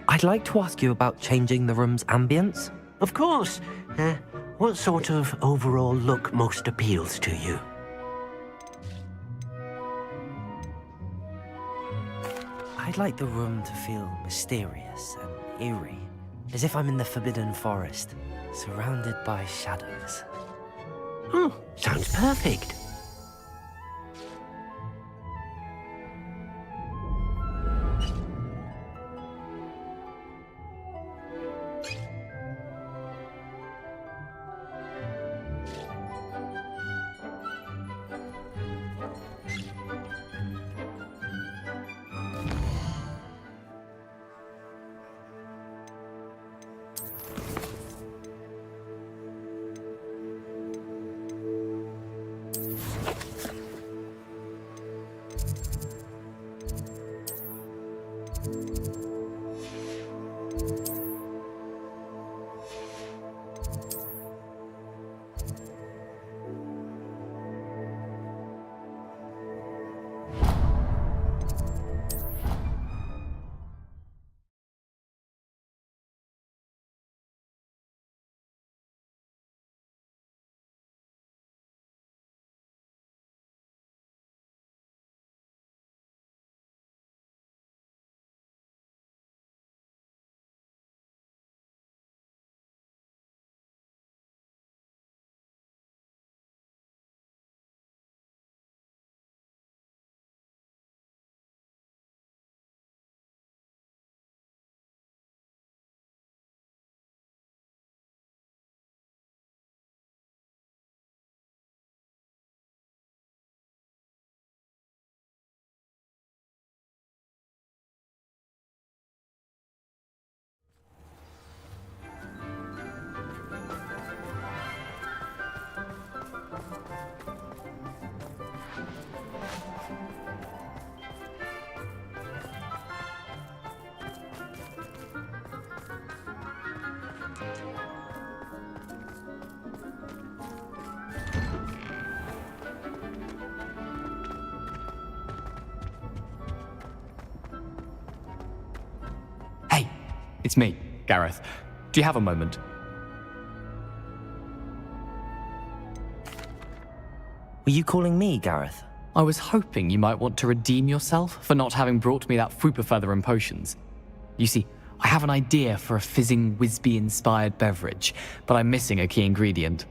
I'd like to ask you about changing the room's ambience. Of course. What sort of overall look most appeals to you? I'd like the room to feel mysterious and eerie, as if I'm in the Forbidden Forest, surrounded by shadows. Oh, sounds perfect. It's me, Gareth. Do you have a moment? Were you calling me, Gareth? I was hoping you might want to redeem yourself for not having brought me that Fupa Feather and potions. You see, I have an idea for a fizzing Whizbee-inspired beverage, but I'm missing a key ingredient.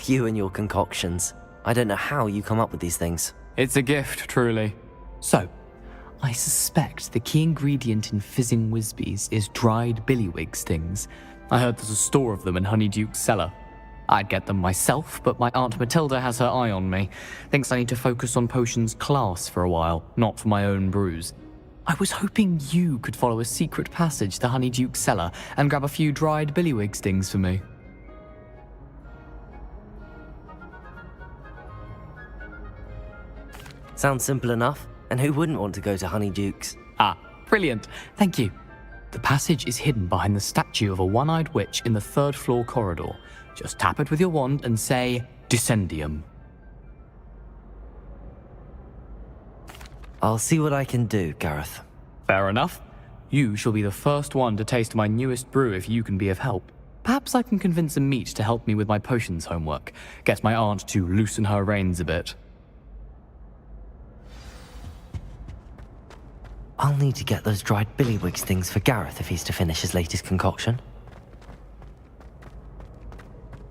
You and your concoctions. I don't know how you come up with these things. It's a gift, truly. So, I suspect the key ingredient in fizzing Whizbees is dried billywig stings. I heard there's a store of them in Honeyduke's cellar. I'd get them myself, but my Aunt Matilda has her eye on me. Thinks I need to focus on potions class for a while, not for my own brews. I was hoping you could follow a secret passage to Honeyduke's cellar and grab a few dried billywig stings for me. Sounds simple enough. And who wouldn't want to go to Honeyduke's? Ah, brilliant. Thank you. The passage is hidden behind the statue of a one-eyed witch in the 3rd floor corridor. Just tap it with your wand and say, Descendium. I'll see what I can do, Gareth. Fair enough. You shall be the first one to taste my newest brew if you can be of help. Perhaps I can convince a meat to help me with my potions homework. Get my aunt to loosen her reins a bit. I'll need to get those dried billywig stings for Gareth if he's to finish his latest concoction.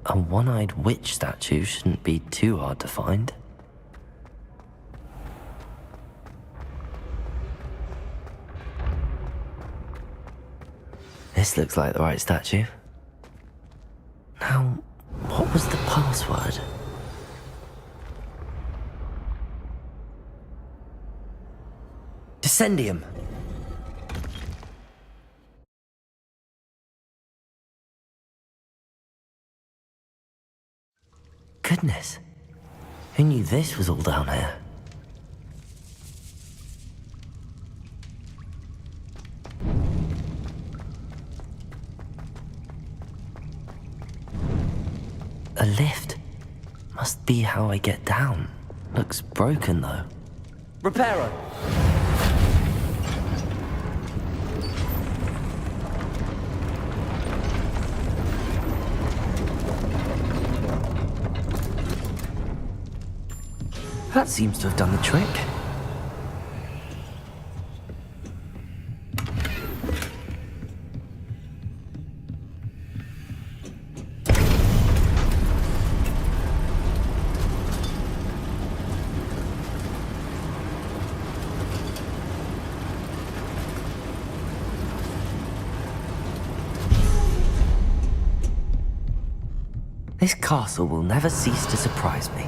A one-eyed witch statue shouldn't be too hard to find. This looks like the right statue. Now, what was the password? Descendium. Goodness. Who knew this was all down here? A lift. Must be how I get down. Looks broken though. Reparo! That seems to have done the trick. This castle will never cease to surprise me.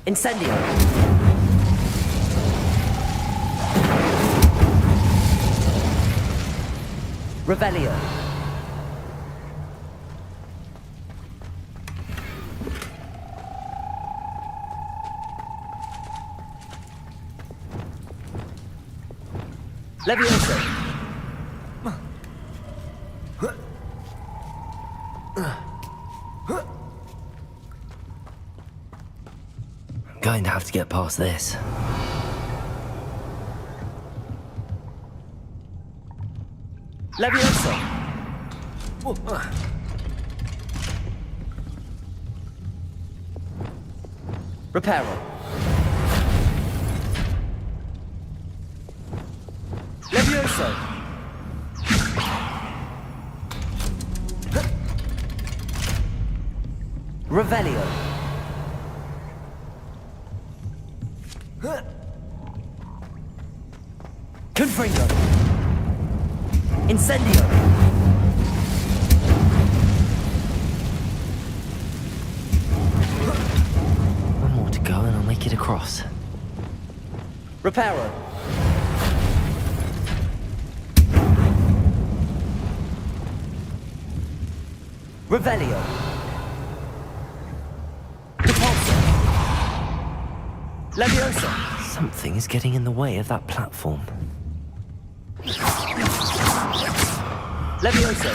Incendio! Revelio! Levioso! Going to have to get past this. Levioso! Reparo. Levioso! Revelio. Confringo. Incendio. One more to go and I'll make it across. Reparo. Revelio. Leviosa! Something is getting in the way of that platform. Leviosa!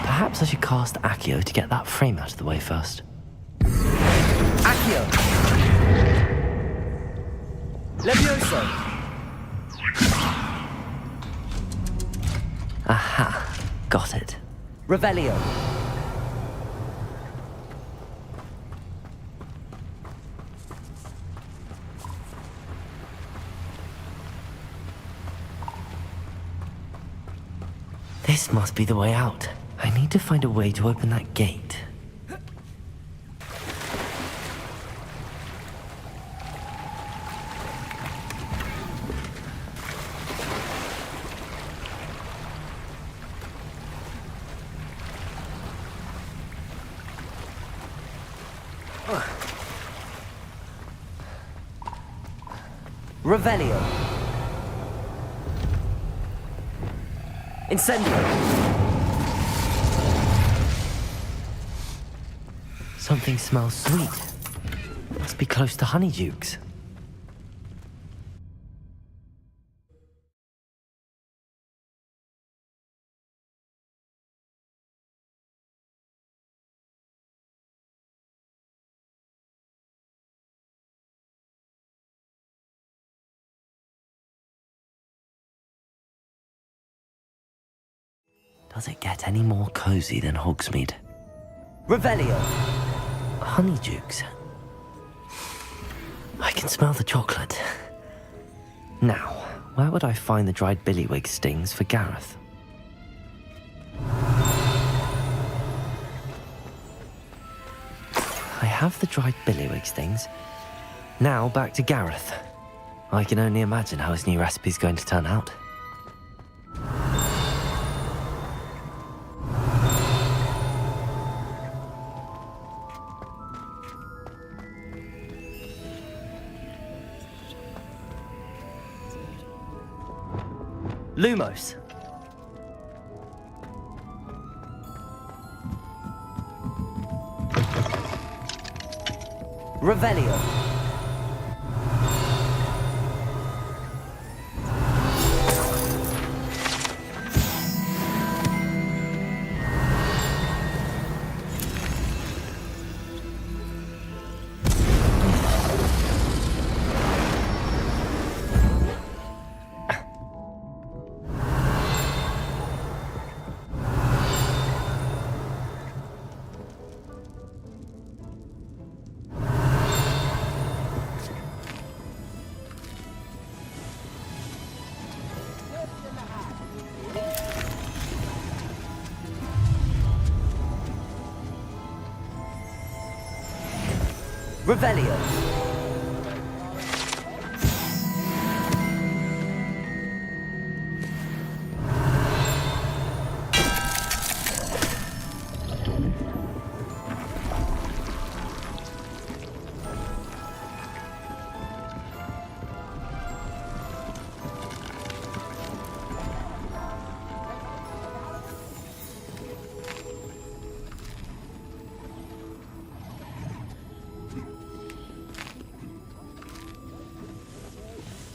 Perhaps I should cast Accio to get that frame out of the way first. Accio! Leviosa! Aha! Got it. Revelio! This must be the way out. I need to find a way to open that gate. Revelio. Incendio. Something smells sweet. Must be close to Honeydukes. Does it get any more cozy than Hogsmeade? Revelio! Honeydukes. I can smell the chocolate. Now, where would I find the dried billywig stings for Gareth? I have the dried billywig stings. Now back to Gareth. I can only imagine how his new recipe's going to turn out. Lumos. Revelio. Revelio.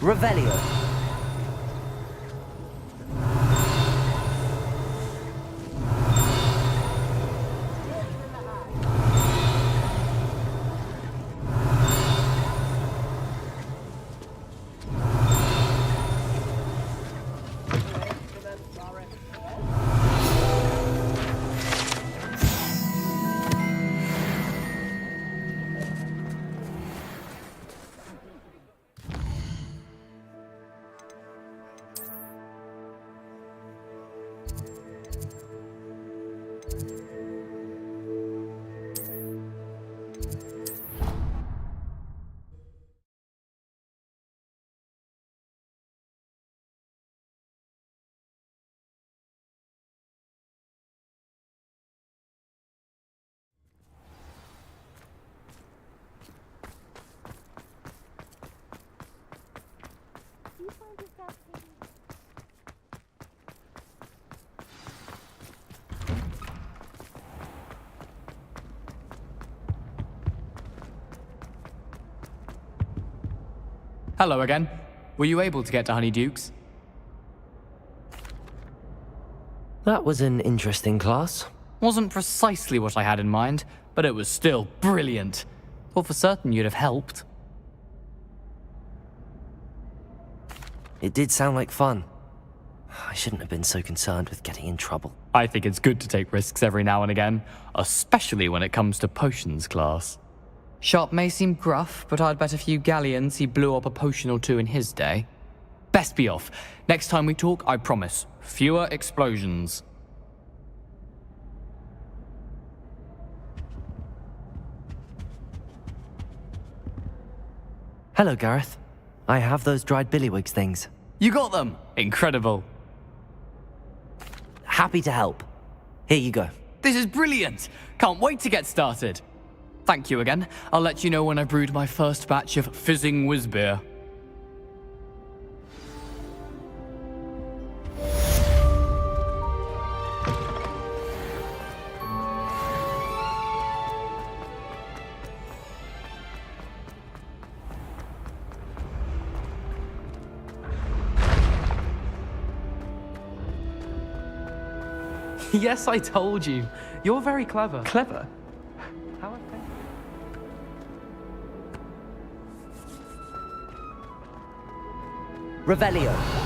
Revelio. Hello again. Were you able to get to Honeydukes? That was an interesting class. Wasn't precisely what I had in mind, but it was still brilliant. Thought for certain you'd have helped. It did sound like fun. I shouldn't have been so concerned with getting in trouble. I think it's good to take risks every now and again, especially when it comes to potions class. Sharp may seem gruff, but I'd bet a few galleons he blew up a potion or two in his day. Best be off. Next time we talk, I promise, fewer explosions. Hello, Gareth. I have those dried billywigs things. You got them! Incredible. Happy to help. Here you go. This is brilliant! Can't wait to get started. Thank you again. I'll let you know when I brewed my first batch of fizzing whizbeer. Yes, I told you. You're very clever. Clever. How Revelio.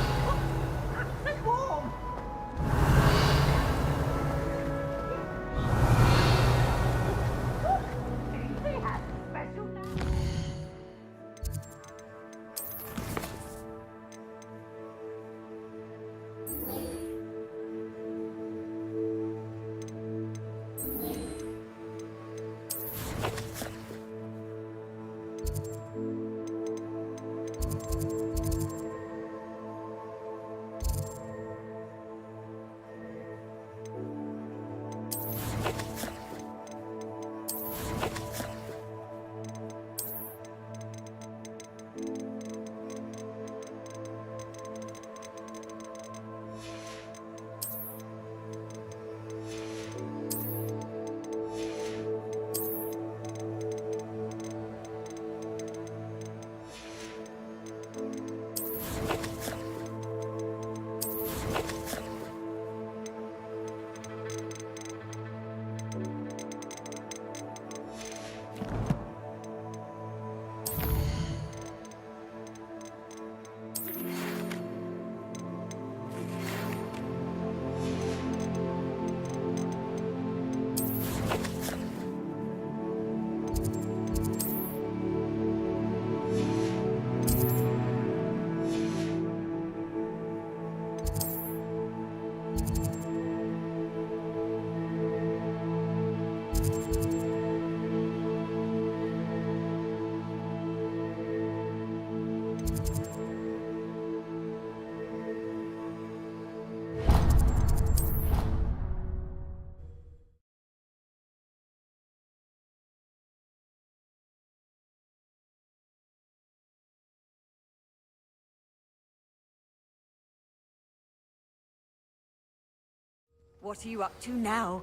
What are you up to now?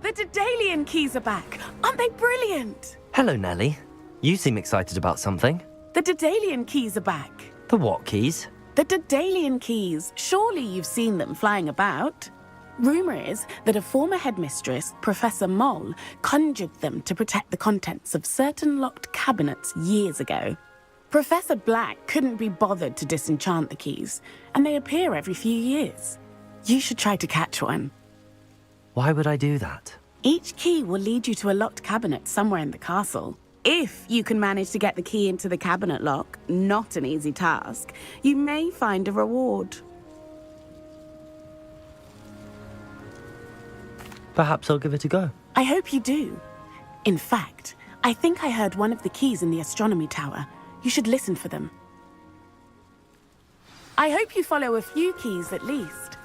The Daedalian keys are back! Aren't they brilliant? Hello, Nellie. You seem excited about something. The Daedalian keys are back. The what keys? The Daedalian keys. Surely you've seen them flying about. Rumour is that a former headmistress, Professor Moll, conjured them to protect the contents of certain locked cabinets years ago. Professor Black couldn't be bothered to disenchant the keys, and they appear every few years. You should try to catch one. Why would I do that? Each key will lead you to a locked cabinet somewhere in the castle. If you can manage to get the key into the cabinet lock, not an easy task, you may find a reward. Perhaps I'll give it a go. I hope you do. In fact, I think I heard one of the keys in the astronomy tower. You should listen for them. I hope you follow a few keys at least.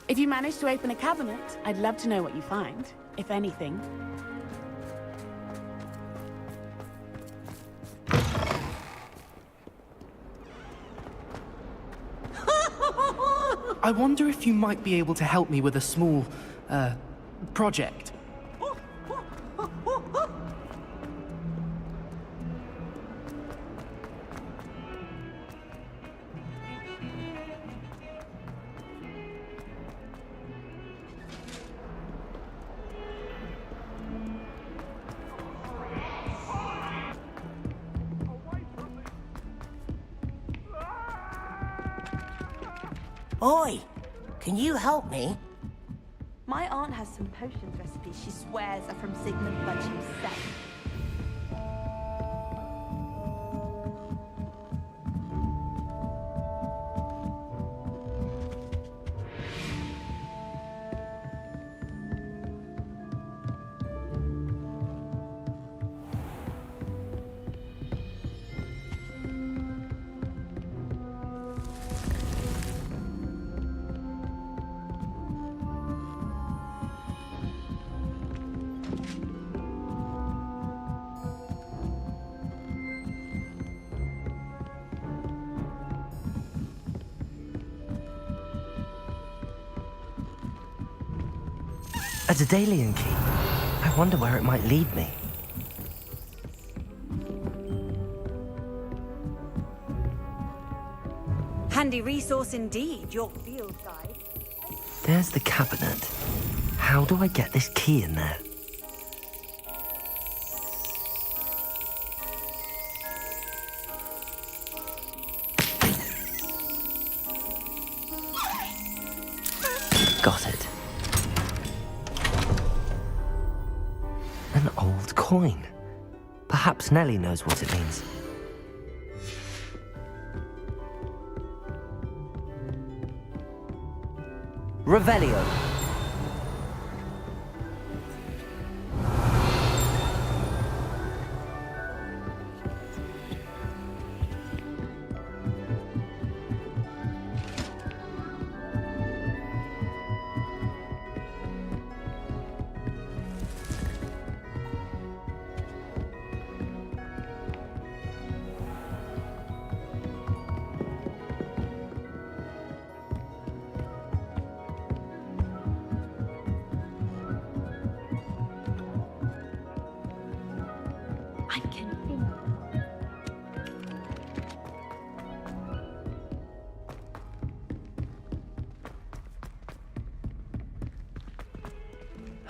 If you manage to open a cabinet, I'd love to know what you find, if anything. I wonder if you might be able to help me with a small, project. Oi! Can you help me? My aunt has some potions recipes she swears are from Sigmund Fudge himself. A Daedalian key. I wonder where it might lead me. Handy resource indeed, your field guide. There's the cabinet. How do I get this key in there? Got it. An old coin. Perhaps Nellie knows what it means. Revelio. I can think.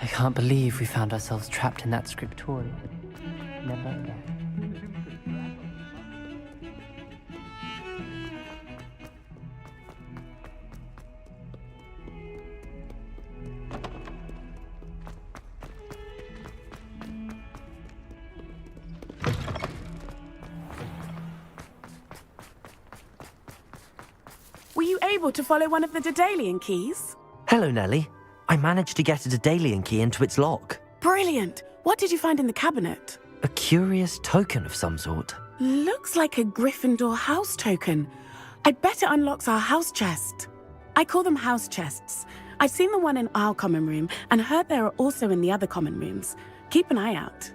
I can't believe we found ourselves trapped in that scriptorium. Never again. Were you able to follow one of the Daedalian keys? Hello, Nellie. I managed to get a Daedalian key into its lock. Brilliant! What did you find in the cabinet? A curious token of some sort. Looks like a Gryffindor house token. I bet it unlocks our house chest. I call them house chests. I've seen the one in our common room and heard there are also in the other common rooms. Keep an eye out.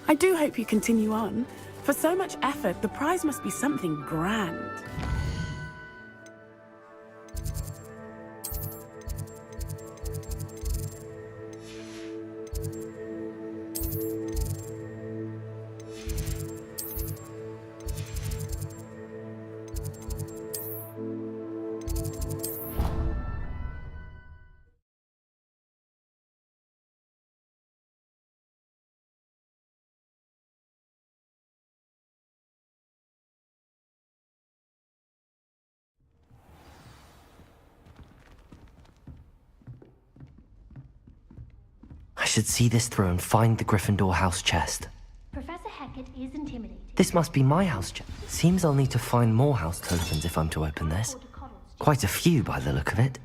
I do hope you continue on. For so much effort, the prize must be something grand. I should see this through and find the Gryffindor house chest. Professor Hackett is intimidated. This must be my house chest. Seems I'll need to find more house tokens if I'm to open this. Quite a few by the look of it.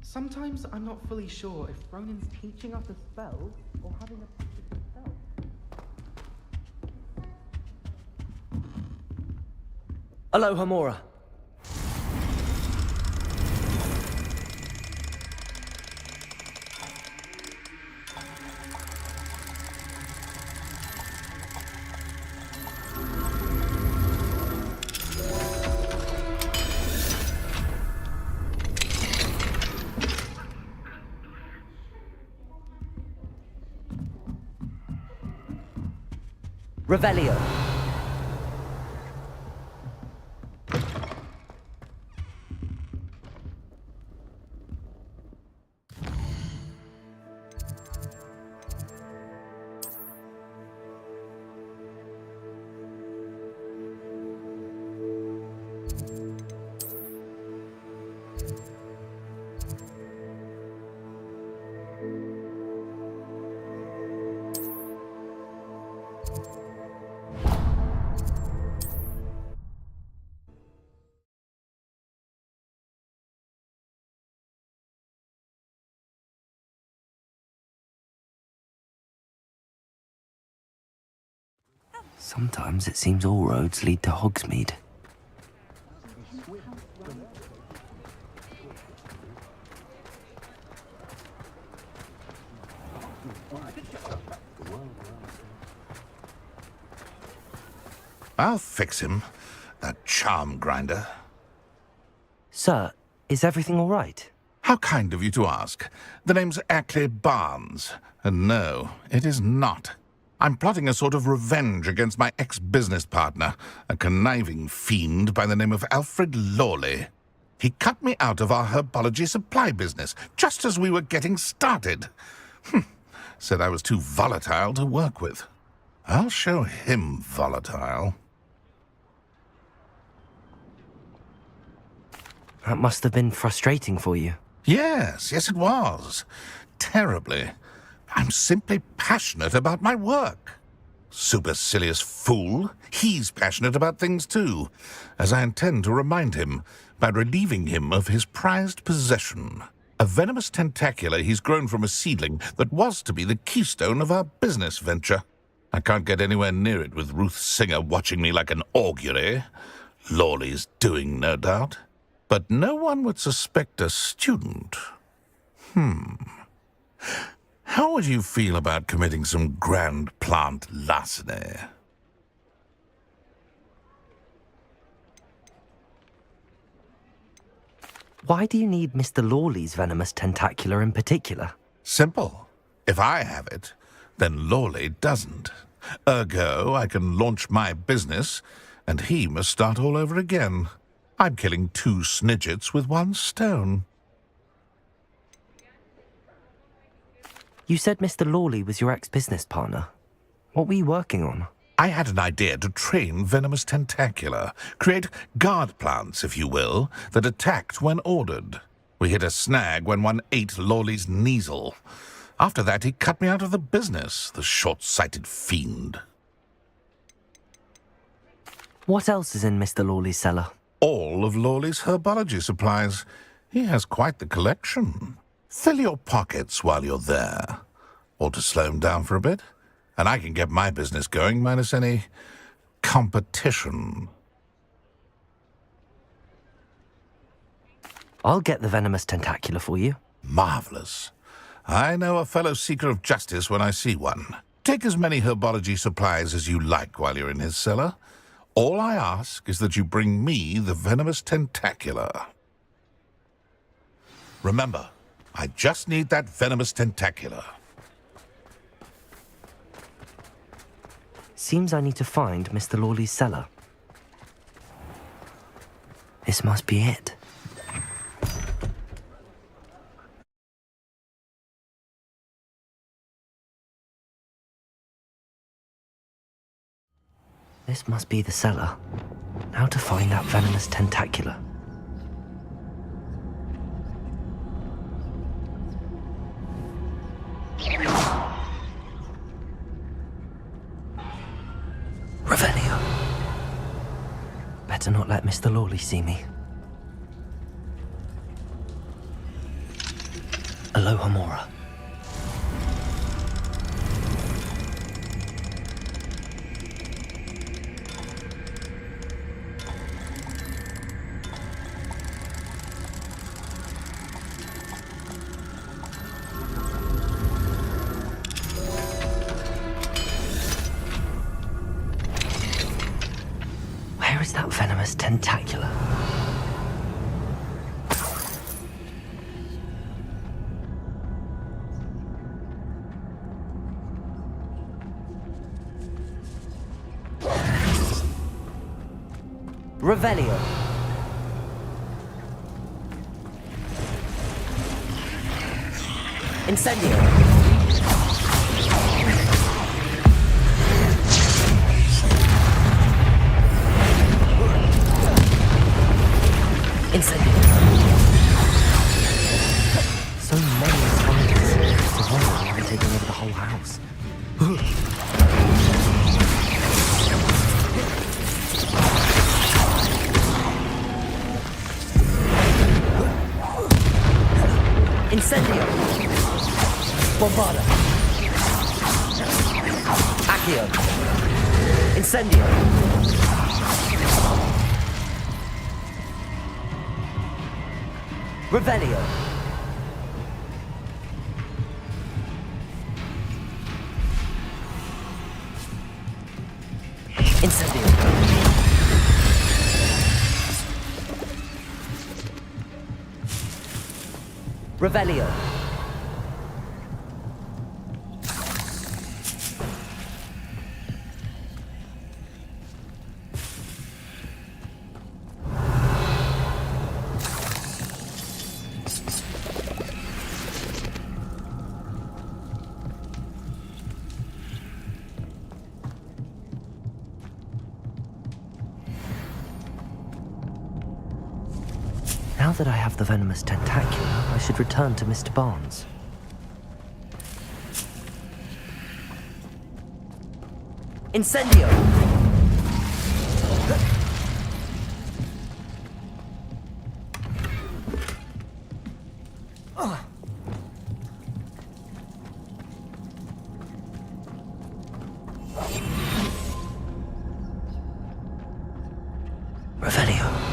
Sometimes I'm not fully sure if Ronin's teaching us a spell or having a practice himself. Aloha, Mora. Revelio. Sometimes it seems all roads lead to Hogsmeade. I'll fix him, that charm grinder. Sir, is everything all right? How kind of you to ask. The name's Ackley Barnes, and no, it is not. I'm plotting a sort of revenge against my ex-business partner, a conniving fiend by the name of Alfred Lawley. He cut me out of our herbology supply business, just as we were getting started. Said I was too volatile to work with. I'll show him volatile. That must have been frustrating for you. Yes, it was. Terribly. I'm simply passionate about my work. Supercilious fool. He's passionate about things too, as I intend to remind him by relieving him of his prized possession. A venomous tentacula he's grown from a seedling that was to be the keystone of our business venture. I can't get anywhere near it with Ruth Singer watching me like an augury. Lawley's doing, no doubt. But no one would suspect a student. How would you feel about committing some grand plant larceny? Why do you need Mr. Lawley's venomous tentacula in particular? Simple. If I have it, then Lawley doesn't. Ergo, I can launch my business, and he must start all over again. I'm killing 2 snidgets with 1 stone. You said Mr. Lawley was your ex-business partner. What were you working on? I had an idea to train venomous tentacula, create guard plants, if you will, that attacked when ordered. We hit a snag when one ate Lawley's Kneasel. After that, he cut me out of the business, the short-sighted fiend. What else is in Mr. Lawley's cellar? All of Lawley's herbology supplies. He has quite the collection. Fill your pockets while you're there. Or to slow him down for a bit, and I can get my business going minus any competition. I'll get the venomous tentacula for you. Marvelous. I know a fellow seeker of justice when I see one. Take as many herbology supplies as you like while you're in his cellar. All I ask is that you bring me the venomous tentacula. Remember, I just need that venomous tentacula. Seems I need to find Mr. Lawley's cellar. This must be it. This must be the cellar. How to find that venomous tentacula? Revelio. Better not let Mr. Lawley see me. Aloha Mora. Where is that venomous tentacula? Revelio. Incendio. Incendio. So many spiders. It's a wonder why they're taking over the whole house. Incendio. Bombarda. Accio. Incendio! Revelio! Incendio! Revelio! Now that I have the venomous tentacula, I should return to Mr. Barnes. Incendio! Revelio.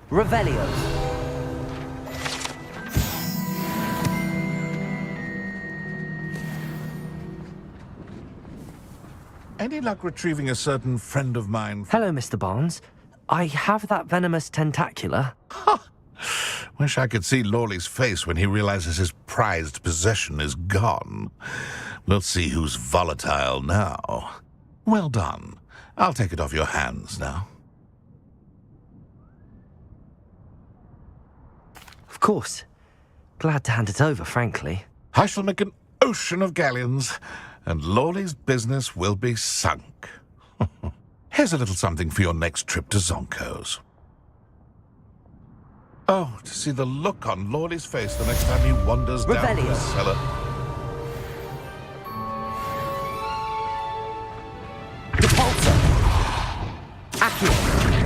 Revelio. Any luck retrieving a certain friend of mine? Hello, Mr. Barnes. I have that venomous tentacula. Wish I could see Lawley's face when he realizes his prized possession is gone. We'll see who's volatile now. Well done. I'll take it off your hands now. Of course. Glad to hand it over, frankly. I shall make an ocean of galleons, and Lawley's business will be sunk. Here's a little something for your next trip to Zonko's. Oh, to see the look on Lawley's face the next time he wanders down to the cellar. Repulsor! Accio!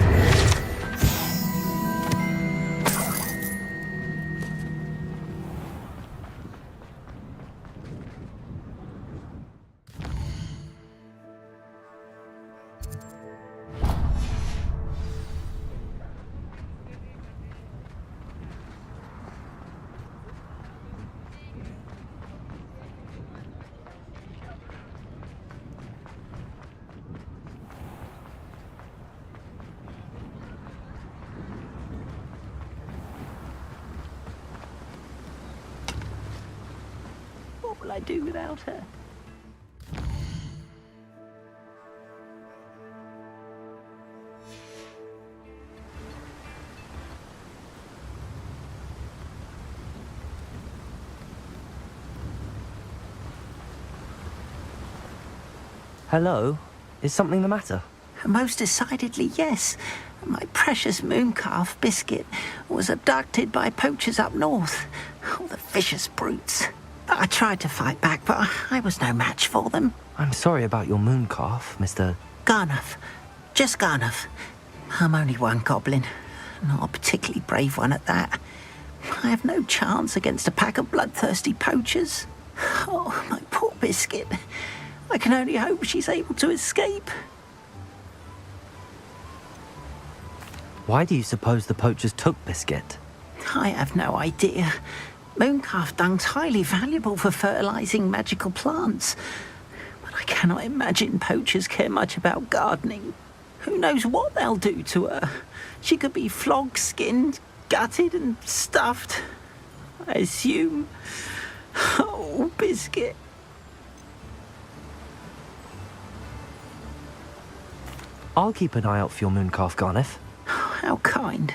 What will I do without her? Hello? Is something the matter? Most decidedly, yes. My precious mooncalf Biscuit was abducted by poachers up north. Oh, the vicious brutes. I tried to fight back, but I was no match for them. I'm sorry about your mooncalf, Mr. Garnuff. Just Garnuff. I'm only one goblin. Not a particularly brave one at that. I have no chance against a pack of bloodthirsty poachers. Oh, my poor Biscuit. I can only hope she's able to escape. Why do you suppose the poachers took Biscuit? I have no idea. Mooncalf dung's highly valuable for fertilising magical plants. But I cannot imagine poachers care much about gardening. Who knows what they'll do to her? She could be flogged, skinned, gutted and stuffed. I assume. Oh, Biscuit. I'll keep an eye out for your mooncalf, Garneth. How kind.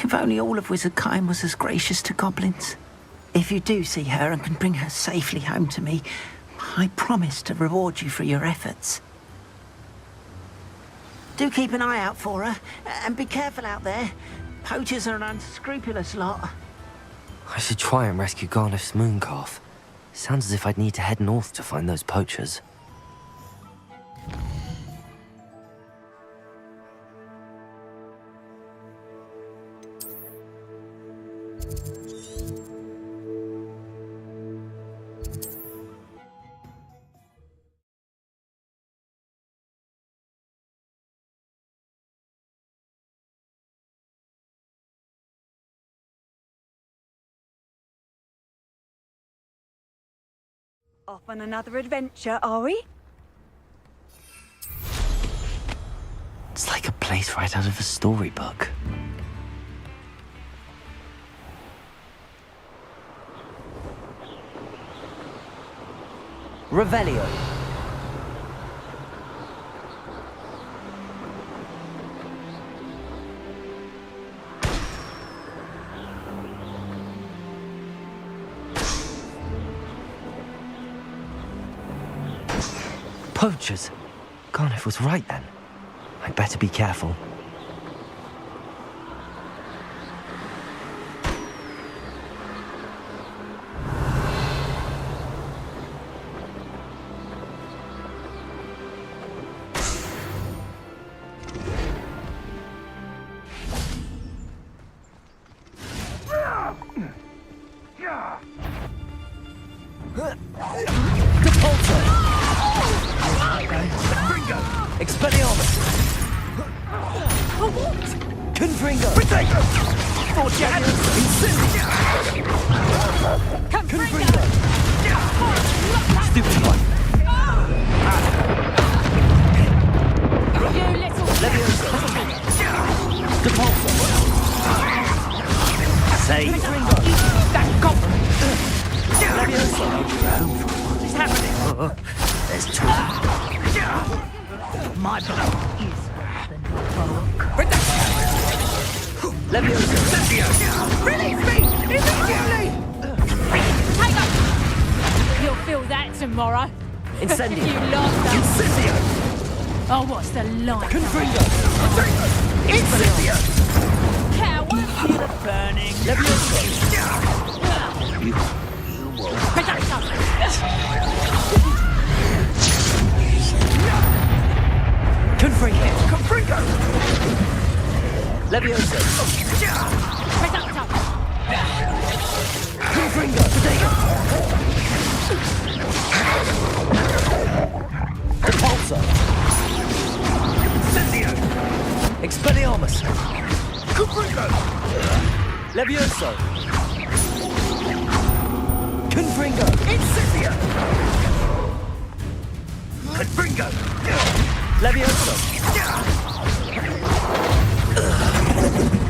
If only all of Wizardkind was as gracious to goblins. If you do see her and can bring her safely home to me, I promise to reward you for your efforts. Do keep an eye out for her, and be careful out there. Poachers are an unscrupulous lot. I should try and rescue Garneth's mooncalf. Sounds as if I'd need to head north to find those poachers. Off on another adventure, are we? It's like a place right out of a storybook. Revelio. Poachers. Garneth was right then. I'd better be careful.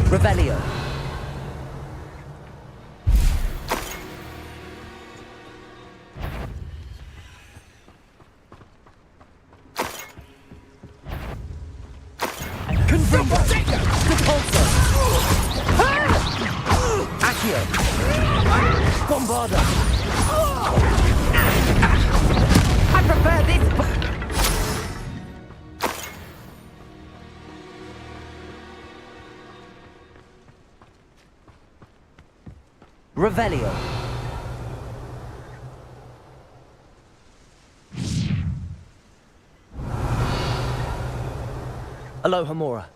Revelio. I prefer this. Revelio. Aloha Mora.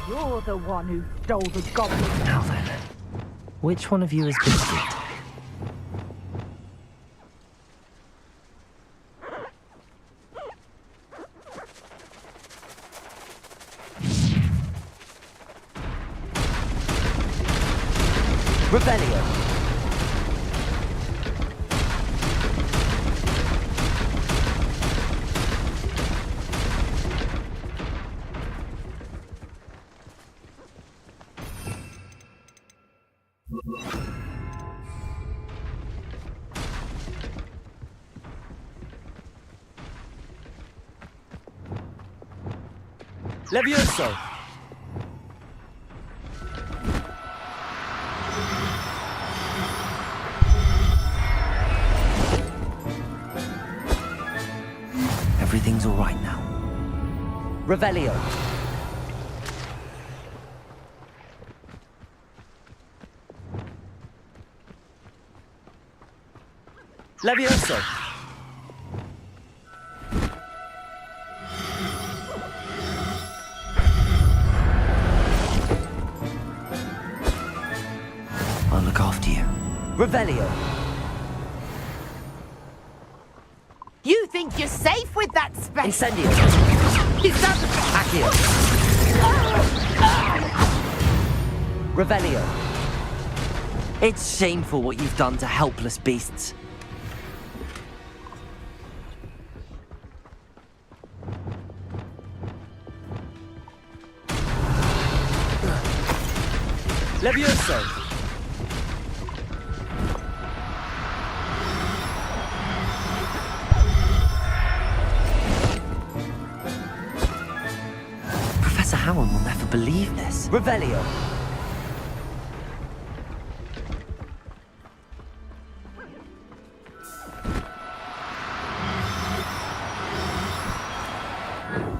You're the one who stole the goblin. Now then, which one of you is Biscuit? Revelio. Levioso! Everything's all right now. Revelio! Levioso! I'll look after you. Revelio! You think you're safe with that spell? Incendio! Is that Accio! Revelio! It's shameful what you've done to helpless beasts. Levioso! Professor Howard will never believe this. Revelio!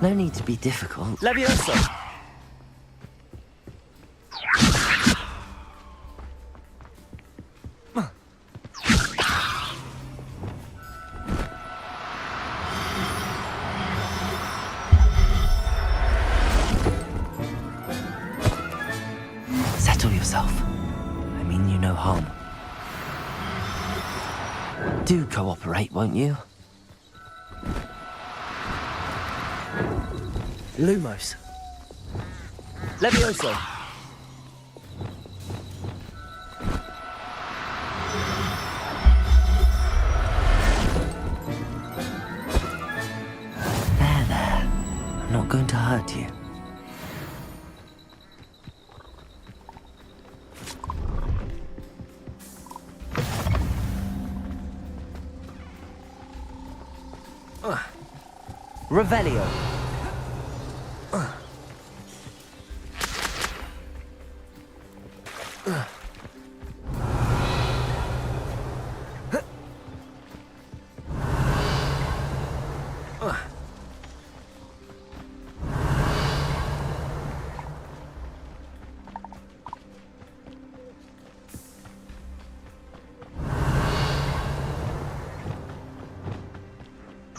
No need to be difficult. Levioso! Settle yourself. I mean you no harm. Do cooperate, won't you? Lumos. Levioso. There. I'm not going to hurt you. Revelio.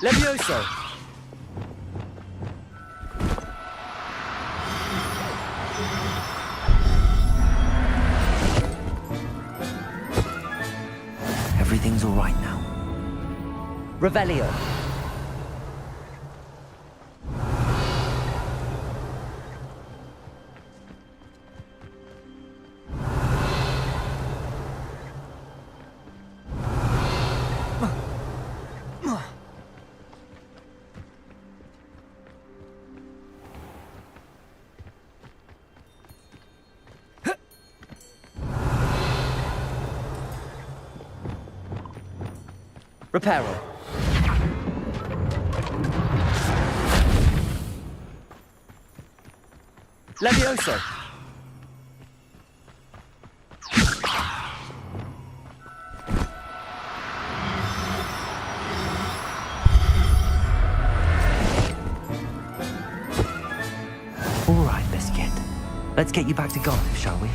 Levioso! Everything's all right now. Revelio! Reparo. Levioso. All right, Biscuit. Let's get you back to Garlic, shall we?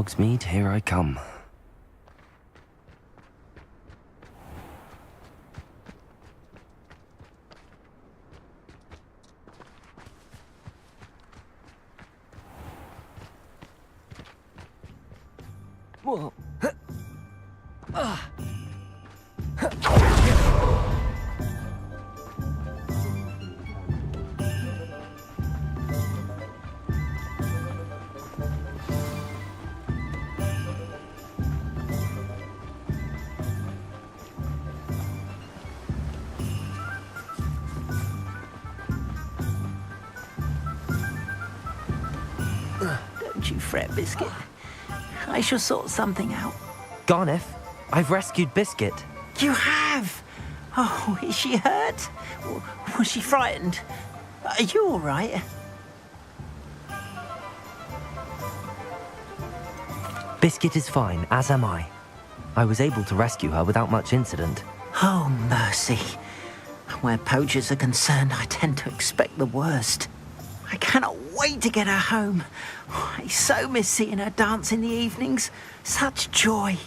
Hogsmeade, here I come. Whoa. Don't you fret, Biscuit. I shall sort something out. Garneth, I've rescued Biscuit. You have? Oh, is she hurt? Was she frightened? Are you all right? Biscuit is fine, as am I. I was able to rescue her without much incident. Oh, mercy. Where poachers are concerned, I tend to expect the worst. I cannot wait to get her home. I so miss seeing her dance in the evenings. Such joy.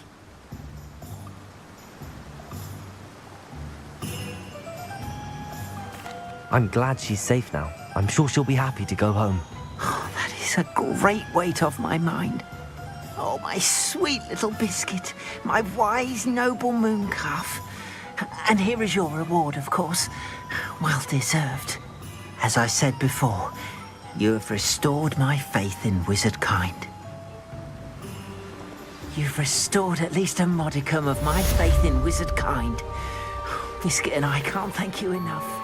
I'm glad she's safe now. I'm sure she'll be happy to go home. Oh, that is a great weight off my mind. Oh, my sweet little Biscuit, my wise, noble moon calf. And here is your reward, of course. Well deserved. As I said before, you have restored my faith in wizard kind. You've restored at least a modicum of my faith in wizard kind. Biscuit and I can't thank you enough.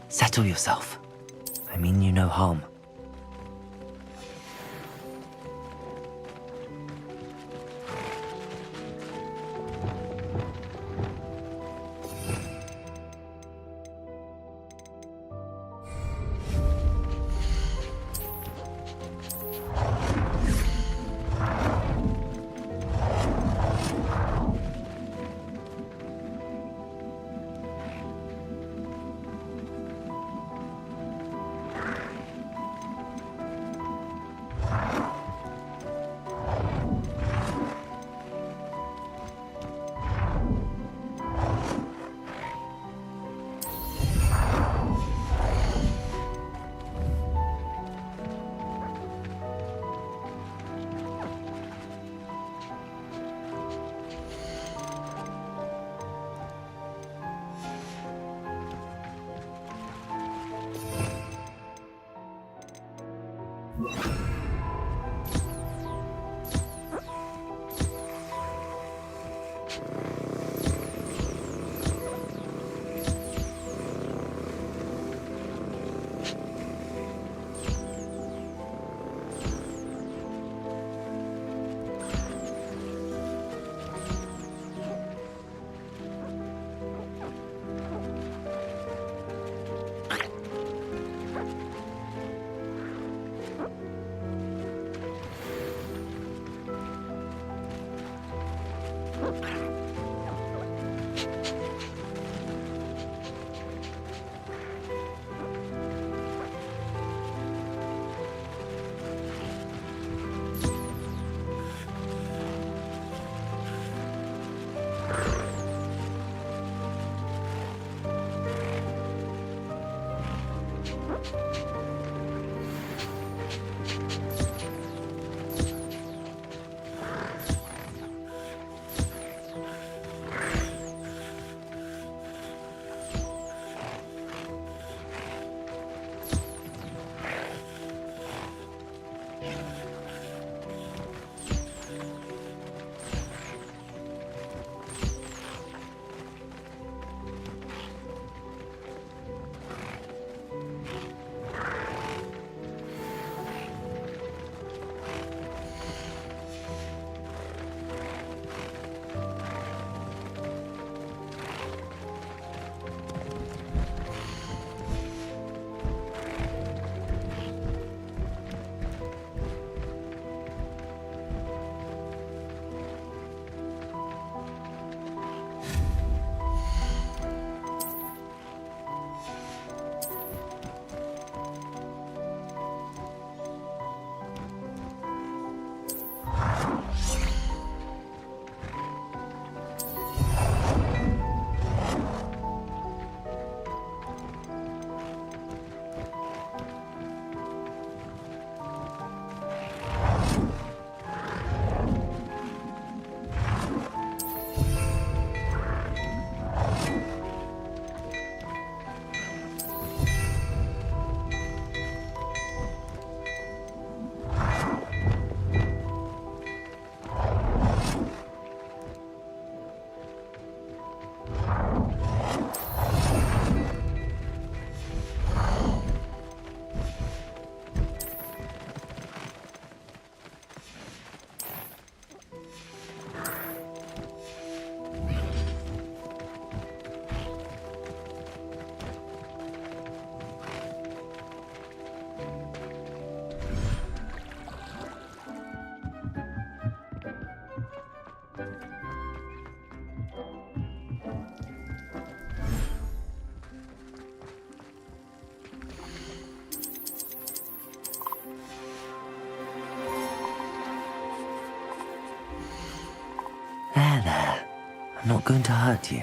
Settle yourself. I mean you no harm. I'm not going to hurt you.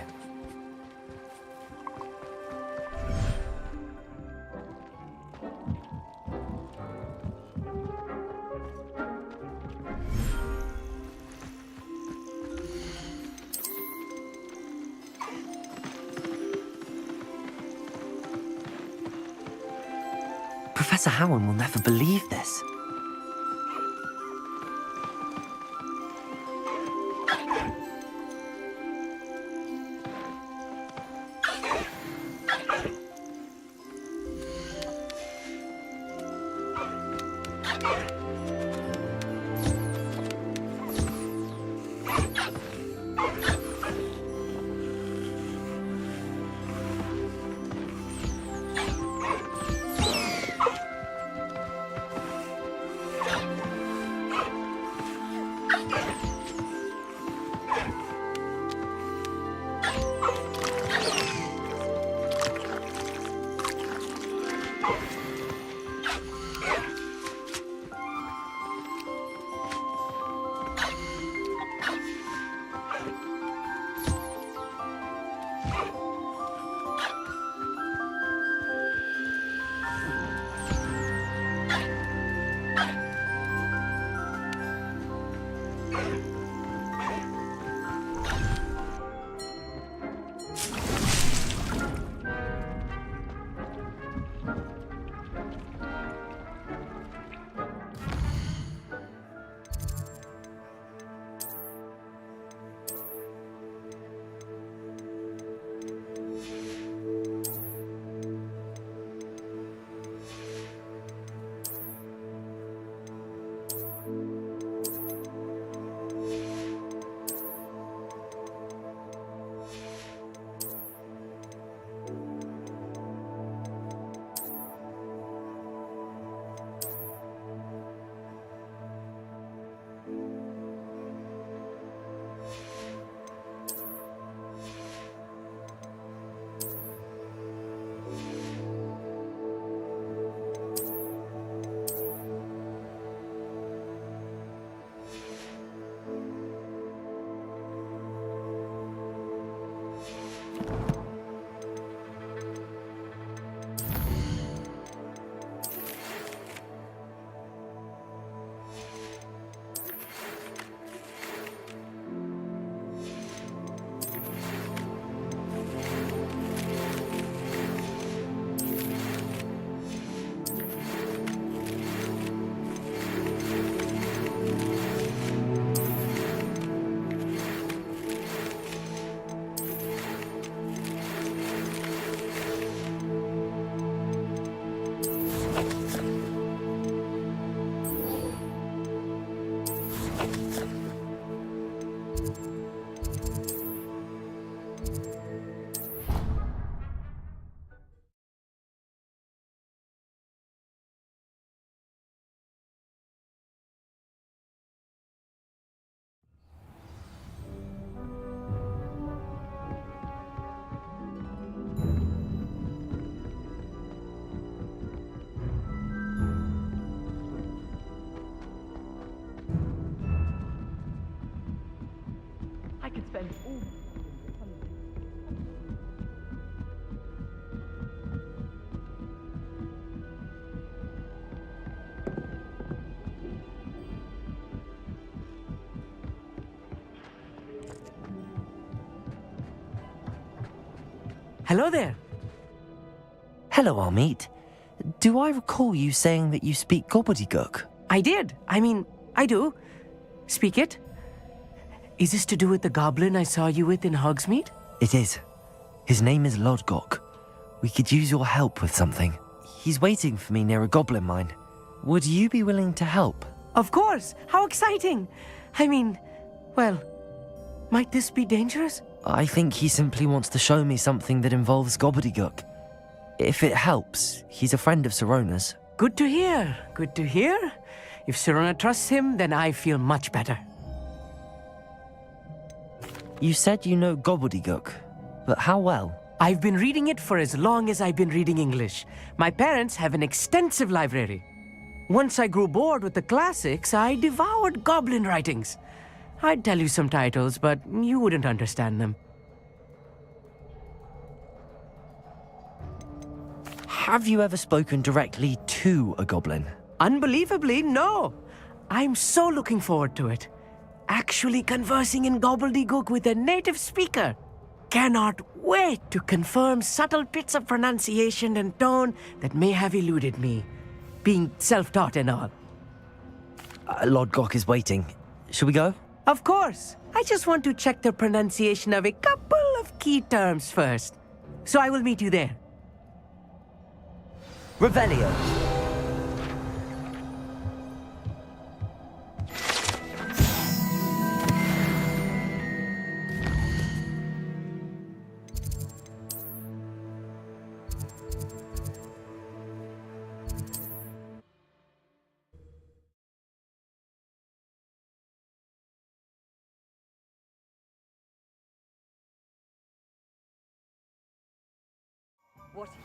Professor Howard will never believe this. I could spend all Hello there. Hello, Amit. Do I recall you saying that you speak GobbleDegook? I did. I do. Speak it. Is this to do with the goblin I saw you with in Hogsmeade? It is. His name is Lodgok. We could use your help with something. He's waiting for me near a goblin mine. Would you be willing to help? Of course. How exciting. Well, might this be dangerous? I think he simply wants to show me something that involves GobbleDegook. If it helps, he's a friend of Sirona's. Good to hear. Good to hear. If Sirona trusts him, then I feel much better. You said you know GobbleDegook, but how well? I've been reading it for as long as I've been reading English. My parents have an extensive library. Once I grew bored with the classics, I devoured goblin writings. I'd tell you some titles, but you wouldn't understand them. Have you ever spoken directly to a goblin? Unbelievably, no. I'm so looking forward to it. Actually conversing in GobbleDegook with a native speaker. Cannot wait to confirm subtle bits of pronunciation and tone that may have eluded me, being self-taught and all. Lord Gok is waiting. Should we go? Of course. I just want to check the pronunciation of a couple of key terms first. So I will meet you there. Revelio.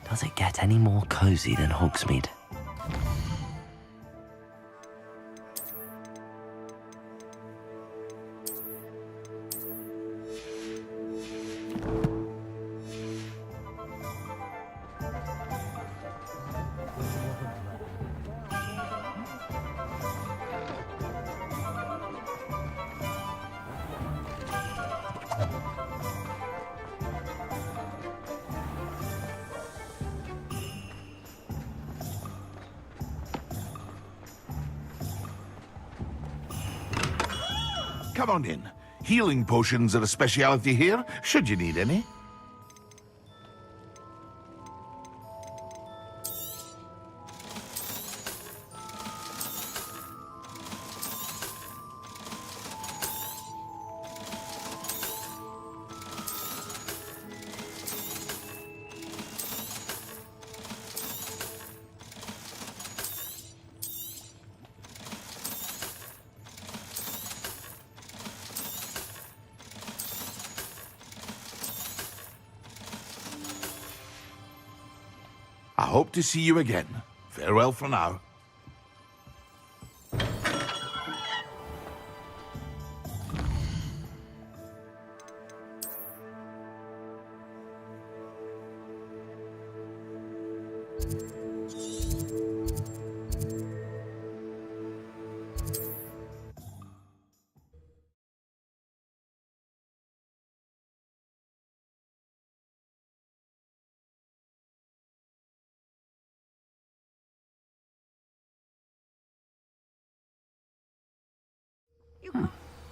Does it get any more cozy than Hogsmeade? Come on in. Healing potions are a speciality here, should you need any. I hope to see you again. Farewell for now.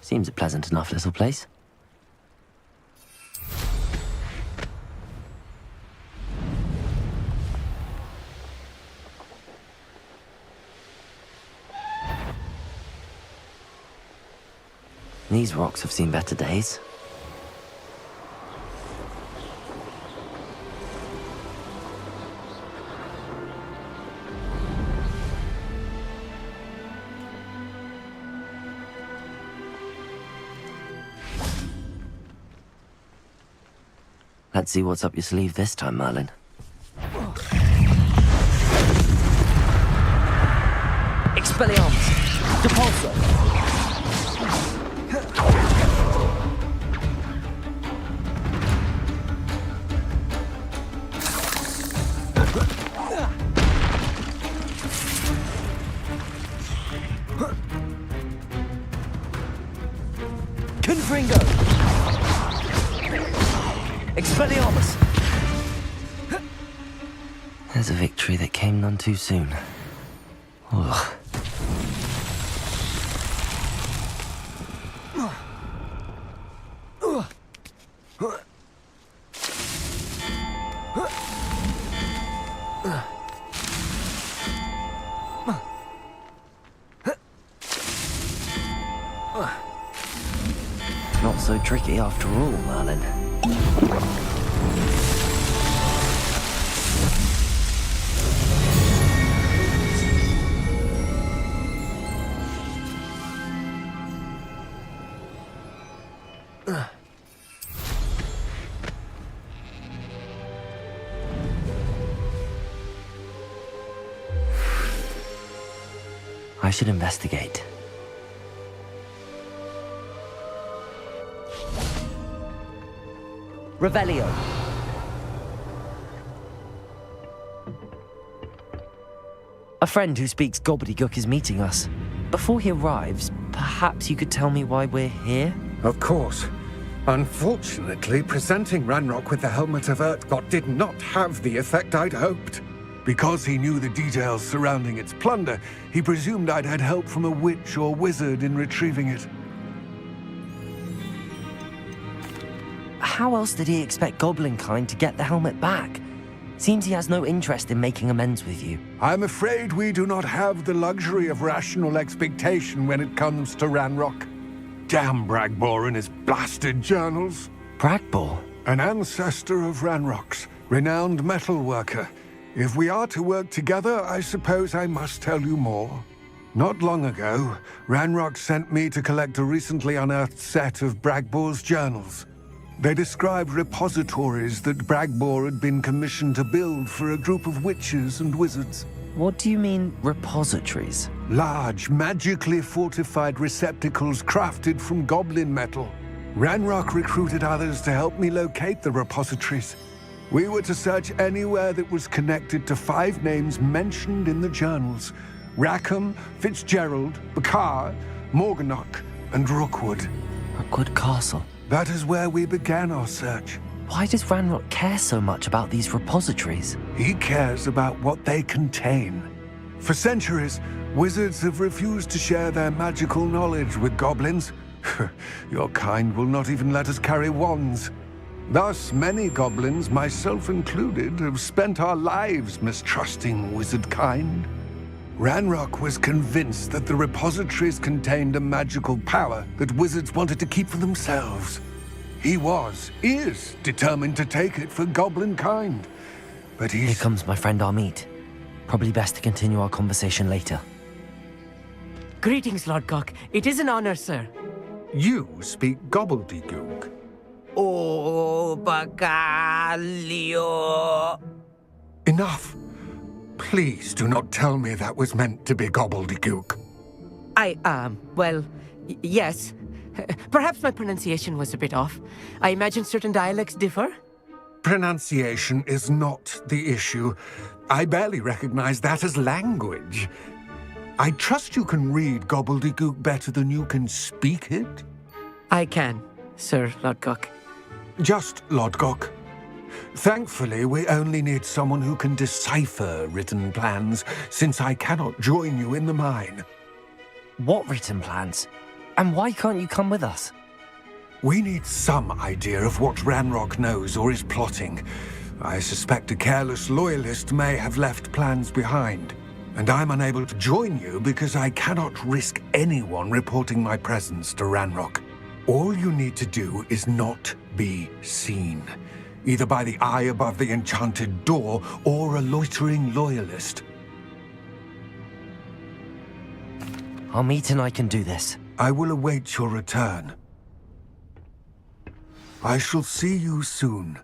Seems a pleasant enough little place. These rocks have seen better days. Let's see what's up your sleeve this time, Merlin. Expelliarmus! Depulso! Confringo! Expelliarmus! There's a victory that came none too soon. Ugh. Not so tricky after all, Merlin. I should investigate. Revelio. A friend who speaks gobbledygook is meeting us. Before he arrives, perhaps you could tell me why we're here? Of course. Unfortunately, presenting Ranrock with the Helmet of Urtkot did not have the effect I'd hoped. Because he knew the details surrounding its plunder, he presumed I'd had help from a witch or wizard in retrieving it. How else did he expect Goblinkind to get the helmet back? Seems he has no interest in making amends with you. I'm afraid we do not have the luxury of rational expectation when it comes to Ranrock. Damn Bragbor and his blasted journals. Bragbor? An ancestor of Ranrock's, renowned metalworker. If we are to work together, I suppose I must tell you more. Not long ago, Ranrock sent me to collect a recently unearthed set of Bragbor's journals. They described repositories that Bragbor had been commissioned to build for a group of witches and wizards. What do you mean, repositories? Large, magically fortified receptacles crafted from goblin metal. Ranrock recruited others to help me locate the repositories. We were to search anywhere that was connected to 5 names mentioned in the journals: Rackham, Fitzgerald, Bakar, Morganach, and Rookwood. Rookwood Castle. That is where we began our search. Why does Ranrock care so much about these repositories? He cares about what they contain. For centuries, wizards have refused to share their magical knowledge with goblins. Your kind will not even let us carry wands. Thus, many goblins, myself included, have spent our lives mistrusting wizard kind. Ranrock was convinced that the repositories contained a magical power that wizards wanted to keep for themselves. He is determined to take it for goblin kind. But Here comes my friend Amit. Probably best to continue our conversation later. Greetings, Lord Gok. It is an honor, sir. You speak gobbledygook. Oh, Bagalio. Enough. Please do not tell me that was meant to be gobbledygook. Yes. Perhaps my pronunciation was a bit off. I imagine certain dialects differ. Pronunciation is not the issue. I barely recognize that as language. I trust you can read gobbledygook better than you can speak it? I can, Sir Lord Gok. Just Lord Gok. Thankfully, we only need someone who can decipher written plans, since I cannot join you in the mine. What written plans? And why can't you come with us? We need some idea of what Ranrock knows or is plotting. I suspect a careless loyalist may have left plans behind. And I'm unable to join you because I cannot risk anyone reporting my presence to Ranrock. All you need to do is not be seen, either by the eye above the enchanted door or a loitering loyalist. Amit and I can do this. I will await your return. I shall see you soon.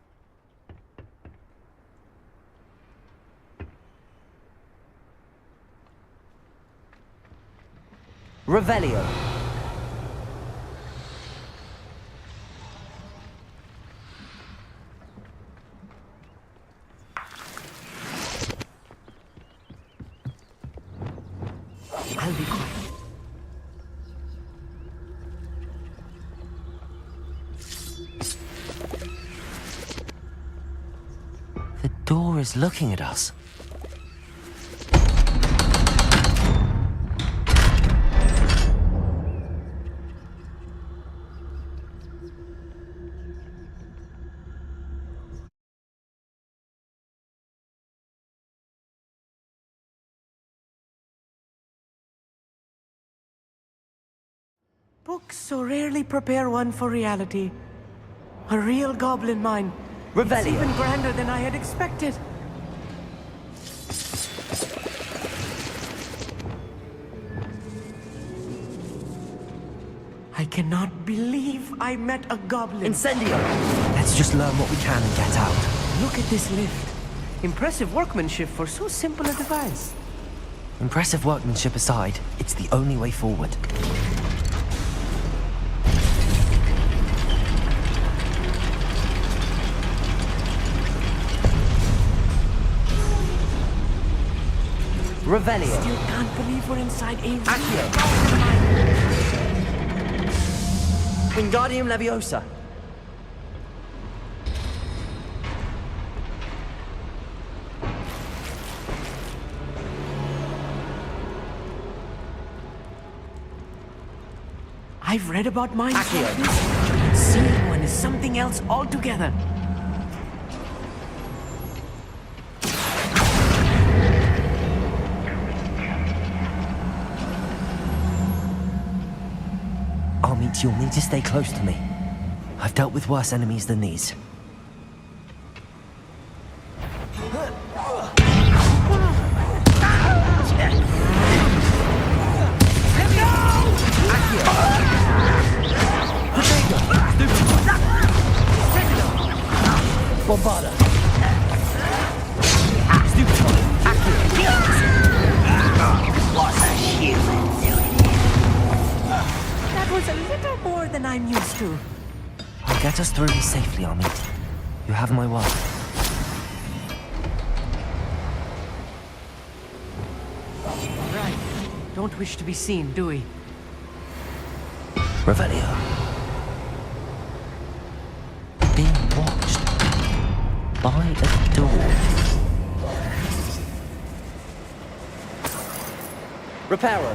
Revelio. I'll be quiet. The door is looking at us. Books so rarely prepare one for reality. A real goblin mine. It's Revelio. even grander than I had expected. I cannot believe I met a goblin. Incendio! Let's just learn what we can and get out. Look at this lift. Impressive workmanship for so simple a device. Impressive workmanship aside, it's the only way forward. Revelio. Still can't believe we're inside a Accio. Wingardium Leviosa. I've read about mines Accio. like this. Seeing one is something else altogether. Armit, you'll need to stay close to me. I've dealt with worse enemies than these. Bombarda. What's a human doing? That was a little more than I'm used to. I'll get us through this safely, Armit. You have my word. Right. Don't wish to be seen, do we? Revelio. Being watched by a door. Reparo.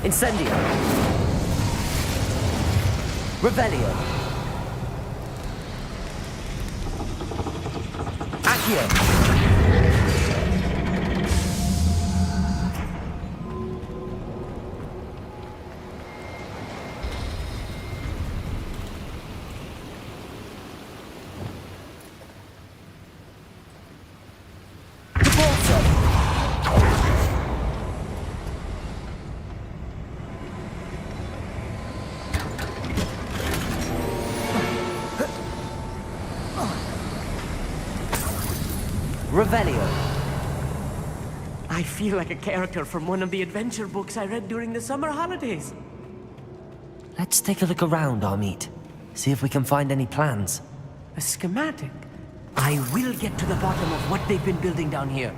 Incendio. Revelio. Accio. Revelio. I feel like a character from one of the adventure books I read during the summer holidays. Let's take a look around, Armit. See if we can find any plans. A schematic. I will get to the bottom of what they've been building down here.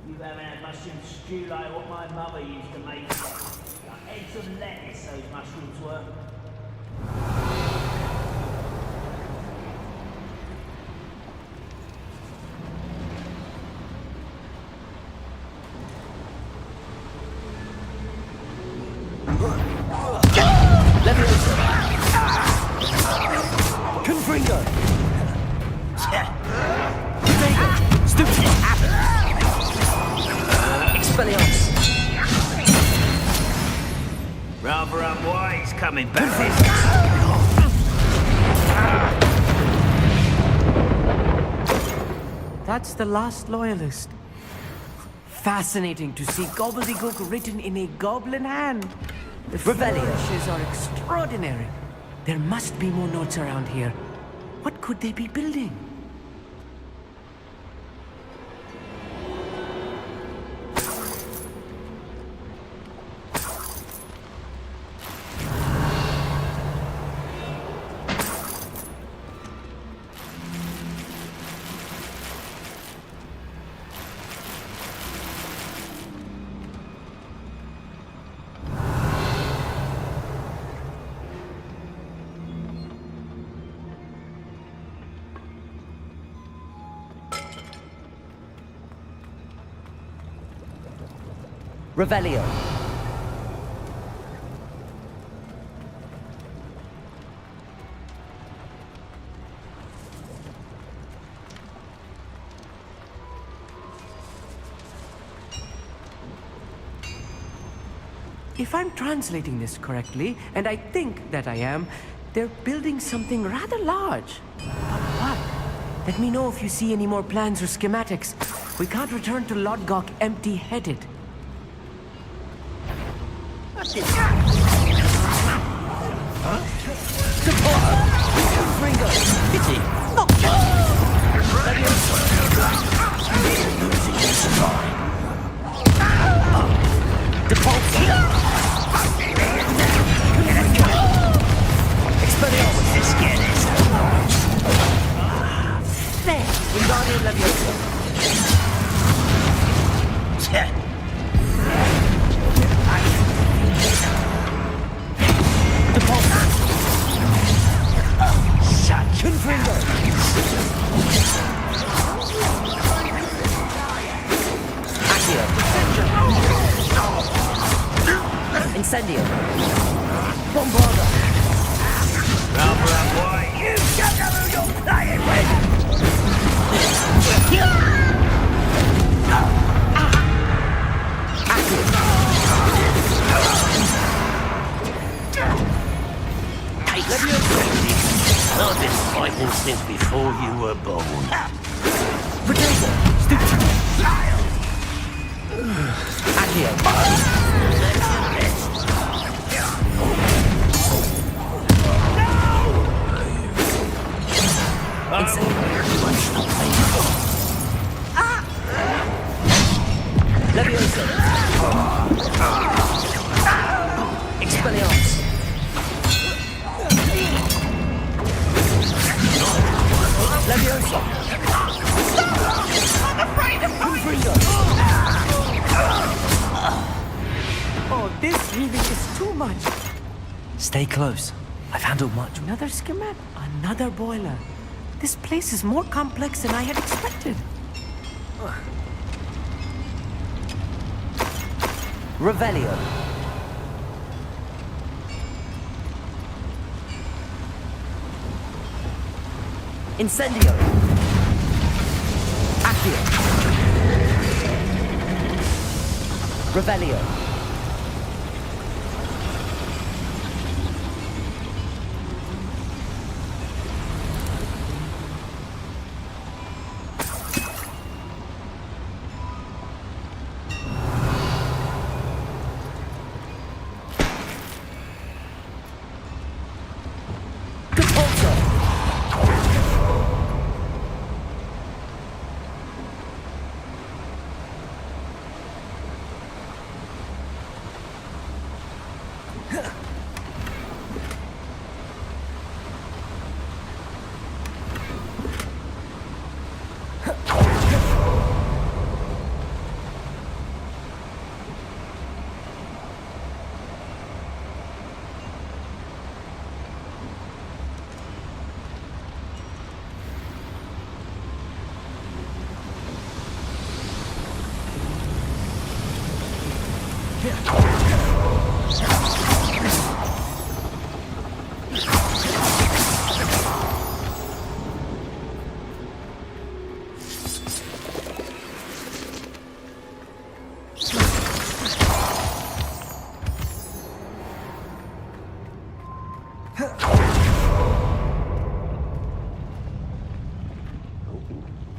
You haven't had mushroom stew like what my mother used to make. Like eggs and lettuce, those mushrooms were. Confringo! Stupid! Expelliarmus! Rather unwise coming back. That's the last loyalist. Fascinating to see GobbleDegook written in a goblin hand. The flourishes are extraordinary. There must be more notes around here. What could they be building? Revelio. If I'm translating this correctly, and I think that I am, they're building something rather large. But what? Let me know if you see any more plans or schematics. We can't return to Lodgok empty-headed. Ringo! Pity! Expelliarmus! This kid is there! Wingardium Leviosa! Incendio. Bombarda. Rubber and white. You don't know who you're playing with. I've been fighting since before you were born. Leviosa. Expelliarmus. Leviosa. I'm afraid of Oh, this really is too much. Stay close. I've handled much. Another schematic, another boiler. This place is more complex than I had expected. Revelio. Incendio. Accio. Revelio.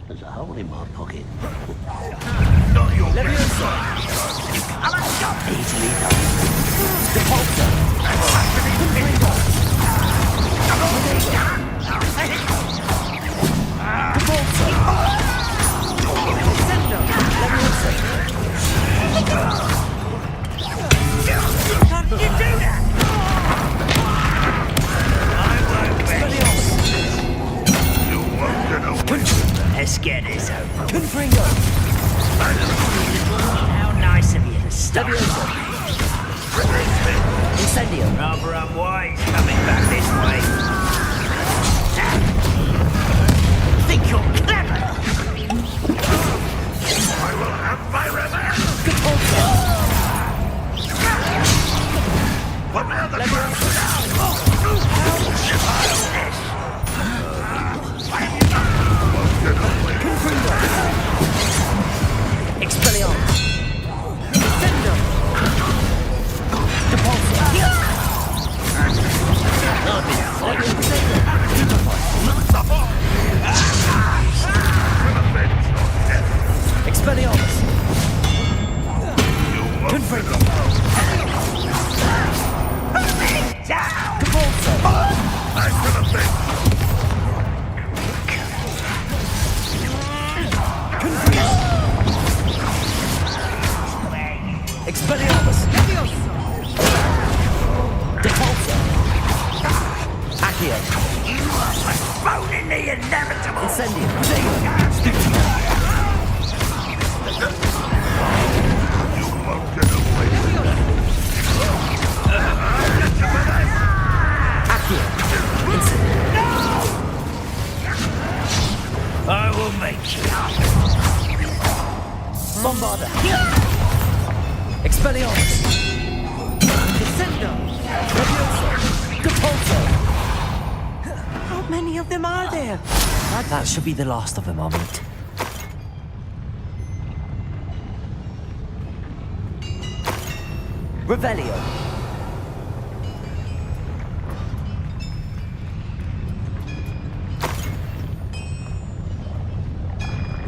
There's a hole in my pocket. Not your Leviosa. Easily done. Depulso. How did you do that? Let's get this over. How nice of you to stop. Incendio. Rubber and white coming back this way. Think you're clever? I will have my revenge. What the other Expelliarmus. Incendio. Depulso. Expelliarmus. Confringo. Depulso. Expelliarmus. Depulso. Accio. Postponing the inevitable. Incendio. Accio. Incendio. will make you. Bombarda! Expelliarmus! Descendo! Levioso! Depulso! How many of them are there? That should be the last of them, Armit. Revelio!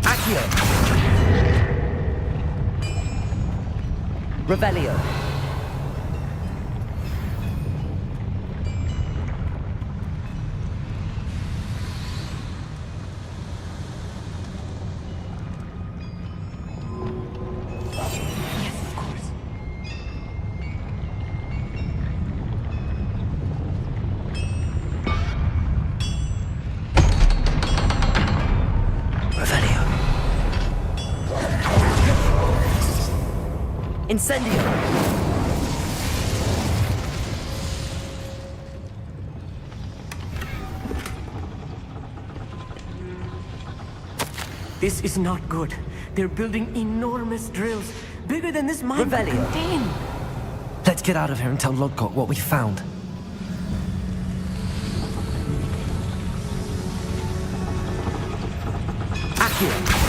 Accio! Revelio! Incendio! This is not good. They're building enormous drills, bigger than this mine could contain. Let's get out of here and tell Lodgok what we found. Accio!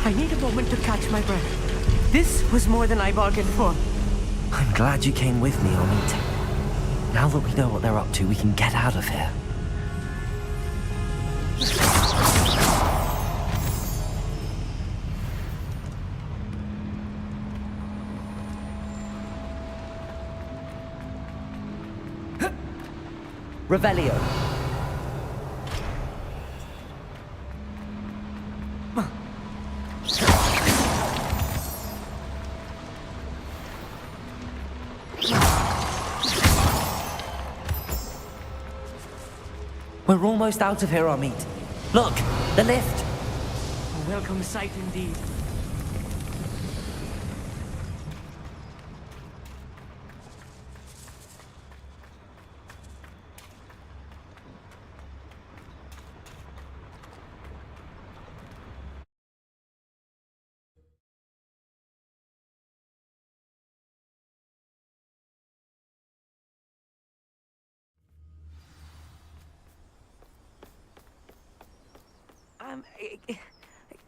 I need a moment to catch my breath. This was more than I bargained for. I'm glad you came with me, Armit. Now that we know what they're up to, we can get out of here. Revelio. We're almost out of here, Armit. Look, the lift. A welcome sight indeed.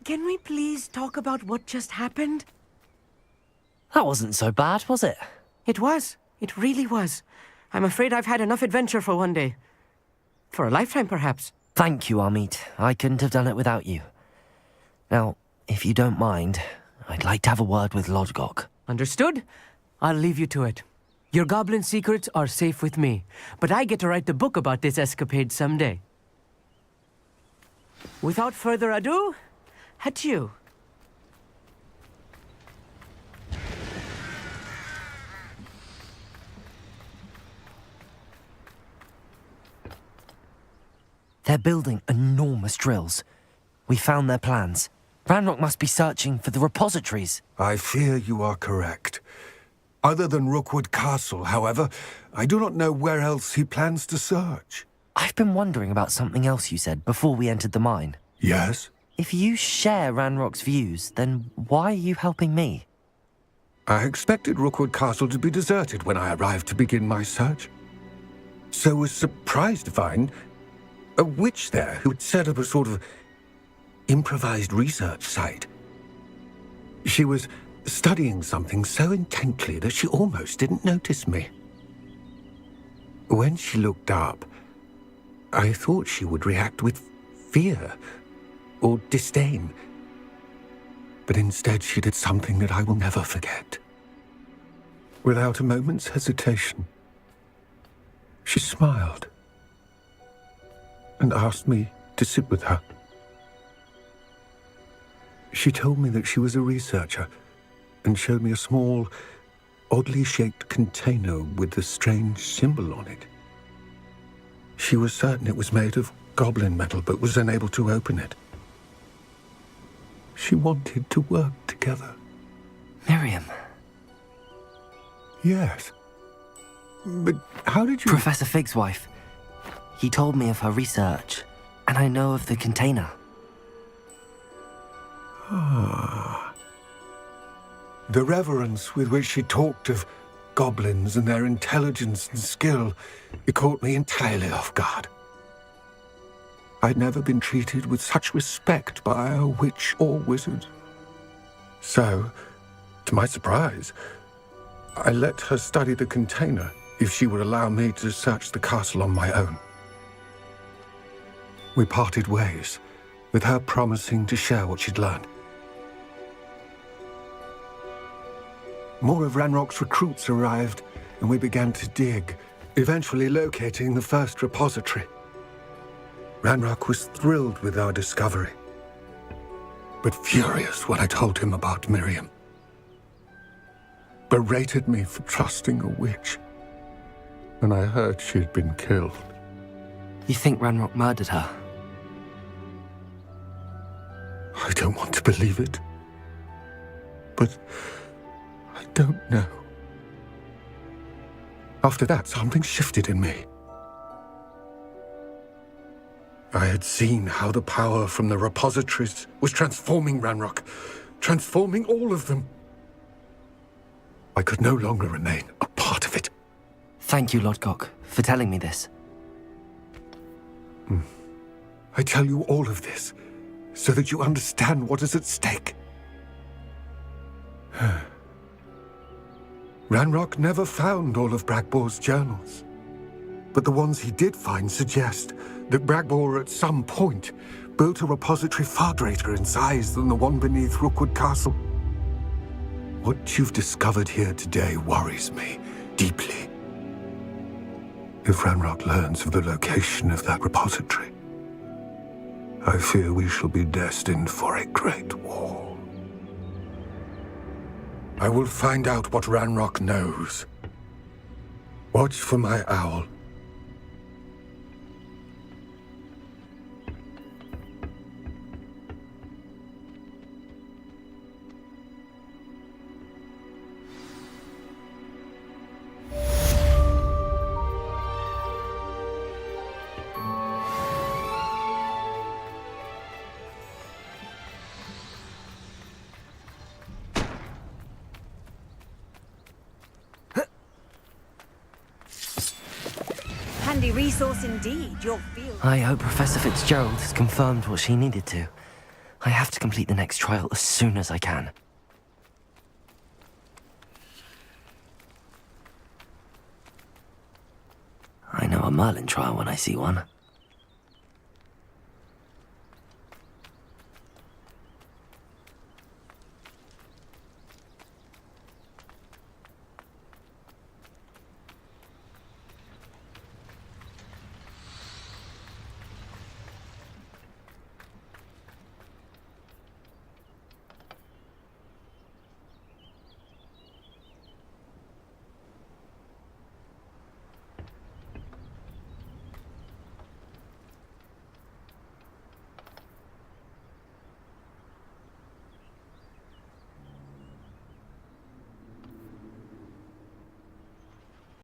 Can we please talk about what just happened? That wasn't so bad, was it? It was. It really was. I'm afraid I've had enough adventure for one day. For a lifetime, perhaps. Thank you, Armit. I couldn't have done it without you. Now, if you don't mind, I'd like to have a word with Lodgok. Understood? I'll leave you to it. Your goblin secrets are safe with me, but I get to write the book about this escapade someday. Without further ado, adieu. They're building enormous drills. We found their plans. Ranrock must be searching for the repositories. I fear you are correct. Other than Rookwood Castle, however, I do not know where else he plans to search. I've been wondering about something else you said before we entered the mine. Yes? If you share Ranrock's views, then why are you helping me? I expected Rookwood Castle to be deserted when I arrived to begin my search. So was surprised to find a witch there who had set up a sort of improvised research site. She was studying something so intently that she almost didn't notice me. When she looked up, I thought she would react with fear or disdain. But instead she did something that I will never forget. Without a moment's hesitation, she smiled and asked me to sit with her. She told me that she was a researcher and showed me a small, oddly shaped container with a strange symbol on it. She was certain it was made of goblin metal, but was unable to open it. She wanted to work together. Miriam. Yes. But how did you... Professor Fig's wife. He told me of her research, and I know of the container. Ah. The reverence with which she talked of goblins and their intelligence and skill, it caught me entirely off guard. I'd never been treated with such respect by a witch or wizard. So, to my surprise, I let her study the container if she would allow me to search the castle on my own. We parted ways, with her promising to share what she'd learned. More of Ranrock's recruits arrived, and we began to dig, eventually locating the first repository. Ranrock was thrilled with our discovery, but furious when I told him about Miriam. Berated me for trusting a witch, and I heard she'd been killed. You think Ranrock murdered her? I don't want to believe it, but I don't know. After that, something shifted in me. I had seen how the power from the repositories was transforming Ranrock, transforming all of them. I could no longer remain a part of it. Thank you, Lord Gok, for telling me this. I tell you all of this so that you understand what is at stake. Ranrock never found all of Bragbor's journals, but the ones he did find suggest that Bragbor at some point built a repository far greater in size than the one beneath Rookwood Castle. What you've discovered here today worries me deeply. If Ranrock learns of the location of that repository, I fear we shall be destined for a great war. I will find out what Ranrock knows. Watch for my owl. Handy resource indeed, your field. I hope Professor Fitzgerald has confirmed what she needed to. I have to complete the next trial as soon as I can. I know a Merlin trial when I see one.